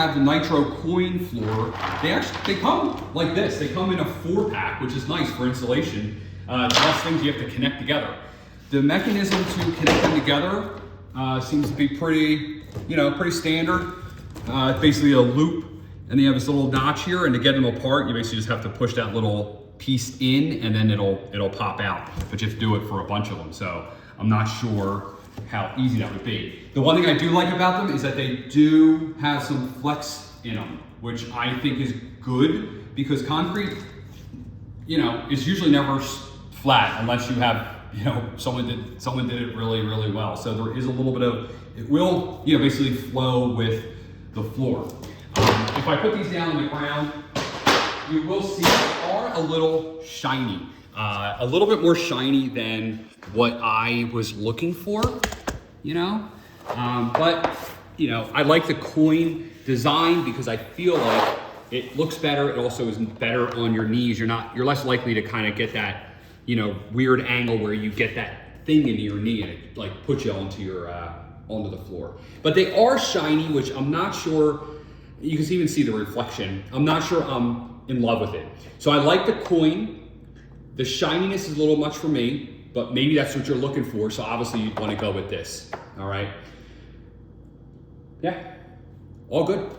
Have the Nitro coin floor. They come like this. They come in a 4-pack, which is nice for insulation. Less things you have to connect together. The mechanism to connect them together seems to be pretty standard. It's basically a loop, and then you have this little notch here, and to get them apart, you basically just have to push that little piece in, and then it'll pop out. But you have to do it for a bunch of them. So I'm not sure how easy that would be. The one thing I do like about them is that they do have some flex in them, which I think is good, because concrete, is usually never flat unless you have, someone did it really, really well. So there is a little bit of, it will, basically flow with the floor. If I put these down on the ground, you will see they are a little shiny. A little bit more shiny than what I was looking for, but I like the coin design because I feel like it looks better. It also is better on your knees. You're less likely to kind of get that, weird angle where you get that thing into your knee and it like puts you onto the floor. But they are shiny, which I'm not sure. You can even see the reflection. I'm not sure I'm in love with it. So I like the coin. The shininess is a little much for me, but maybe that's what you're looking for. So obviously you'd want to go with this. All right. Yeah, all good.